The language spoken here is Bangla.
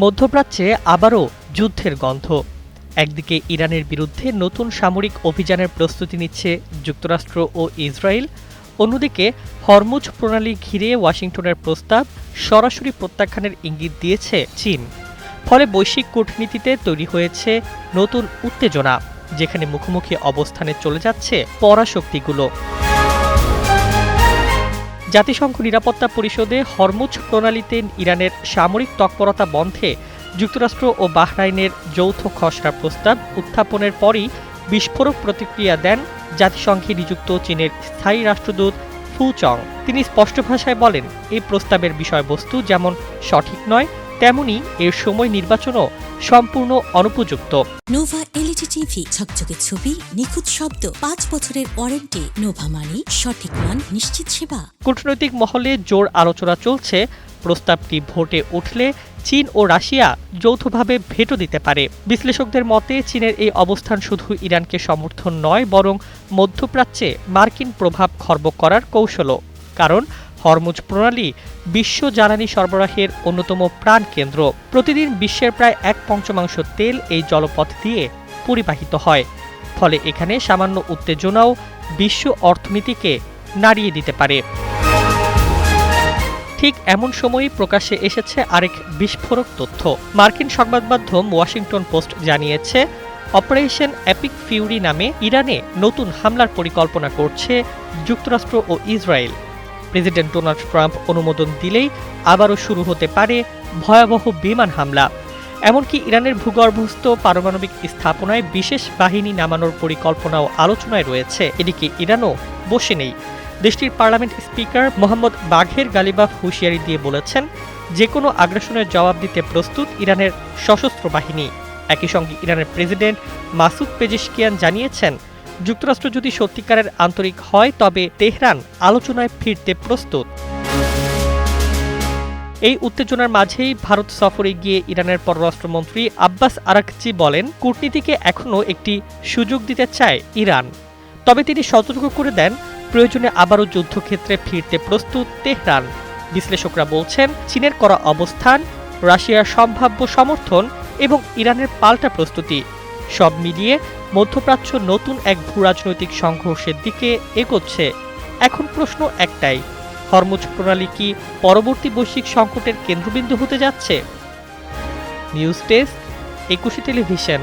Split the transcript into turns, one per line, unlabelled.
মধ্যপ্রাচ্যে আবারও যুদ্ধের গন্ধ। একদিকে ইরানের বিরুদ্ধে নতুন সামরিক অভিযানের প্রস্তুতি নিচ্ছে যুক্তরাষ্ট্র ও ইসরায়েল, অন্যদিকে হরমুজ প্রণালী ঘিরে ওয়াশিংটনের প্রস্তাব সরাসরি প্রত্যাখ্যানের ইঙ্গিত দিয়েছে চীন। ফলে বৈশ্বিক কূটনীতিতে তৈরি হয়েছে নতুন উত্তেজনা, যেখানে মুখোমুখি অবস্থানে চলে যাচ্ছে পরাশক্তিগুলো। জাতিসংঘ নিরাপত্তা পরিষদে হরমুজ প্রণালীতে ইরানের সামরিক তৎপরতা বন্ধে যুক্তরাষ্ট্র ও বাহরাইনের যৌথ খসড়া প্রস্তাব উত্থাপনের পরই বিস্ফোরক প্রতিক্রিয়া দেন জাতিসংঘে নিযুক্ত চীনের স্থায়ী রাষ্ট্রদূত ফু চং। তিনি স্পষ্ট ভাষায় বলেন, এই প্রস্তাবের বিষয়বস্তু যেমন সঠিক নয়, তেমনি এর সময় নির্বাচনও সম্পূর্ণ অনুপযুক্ত।
নোভা এলইডি টিভি, ঝকঝকে ছবি, নিখুঁত শব্দ, 5 বছরের ওয়ারেন্টি। নোভা মানি সঠিক মান, নিশ্চিত সেবা।
কূটনৈতিক মহলে জোর আলোচনা চলছে, প্রস্তাবটি ভোটে উঠলে চীন ও রাশিয়া যৌথভাবে ভেটো দিতে পারে। বিশ্লেষকদের মতে চীনের এই অবস্থান শুধু ইরানকে সমর্থন নয়, বরং মধ্যপ্রাচ্যে মার্কিন প্রভাব খর্ব করার কৌশলও। কারণ হরমুজ প্রণালী বিশ্ব জ্বালানি সরবরাহের অন্যতম প্রাণকেন্দ্র। প্রতিদিন বিশ্বের প্রায় 1/5 তেল এই জলপথ দিয়ে পরিবাহিত হয়। ফলে এখানে সামান্য উত্তেজনাও বিশ্ব অর্থনীতিকে নাড়িয়ে দিতে পারে। ঠিক এমন সময়ই প্রকাশ্যে এসেছে আরেক বিস্ফোরক তথ্য। মার্কিন সংবাদ মাধ্যম ওয়াশিংটন পোস্ট জানিয়েছে, অপারেশন এপিক ফিউরি নামে ইরানে নতুন হামলার পরিকল্পনা করছে যুক্তরাষ্ট্র ও ইসরায়েল। প্রেসিডেন্ট ডোনাল্ড ট্রাম্প অনুমোদন দিলেই আবারও শুরু হতে পারে ভয়াবহ বিমান হামলা। এমনকি ইরানের ভূগর্ভস্থ পারমাণবিক স্থাপনায় বিশেষ বাহিনী নামানোর পরিকল্পনাও আলোচনায় রয়েছে। এদিকে ইরানও বসে নেই। দেশটির পার্লামেন্ট স্পিকার মোহাম্মদ বাঘের গালিবাফ হুঁশিয়ারি দিয়ে বলেছেন, যে কোনো আগ্রাসনের জবাব দিতে প্রস্তুত ইরানের সশস্ত্র বাহিনী। একই সঙ্গে ইরানের প্রেসিডেন্ট মাসুদ পেজেশকিয়ান জানিয়েছেন, যুক্তরাষ্ট্র যদি সত্যিকারের আন্তরিক হয় তবে তেহরান আলোচনায় ফিরতে প্রস্তুত। এই উত্তেজনার মাঝেই ভারত সফরে গিয়ে ইরানের পররাষ্ট্রমন্ত্রী আব্বাস আরাকচি বলেন, কূটনীতিকে এখনও একটি সুযোগ দিতে চায় ইরান। তবে তিনি সতর্ক করে দেন, প্রয়োজনে আবারও যুদ্ধক্ষেত্রে ফিরতে প্রস্তুত তেহরান। বিশ্লেষকরা বলছেন, চীনের করা অবস্থান, রাশিয়ার সম্ভাব্য সমর্থন এবং ইরানের পাল্টা প্রস্তুতি সব মিলিয়ে মধ্যপ্রাচ্য নতুন এক ভূরাজনৈতিক সংঘর্ষের দিকে এগোচ্ছে। এখন প্রশ্ন একটাই, হরমুজ প্রণালী কি পরবর্তী বৈশ্বিক সংকটের কেন্দ্রবিন্দু হতে যাচ্ছে? News desk, 21 television.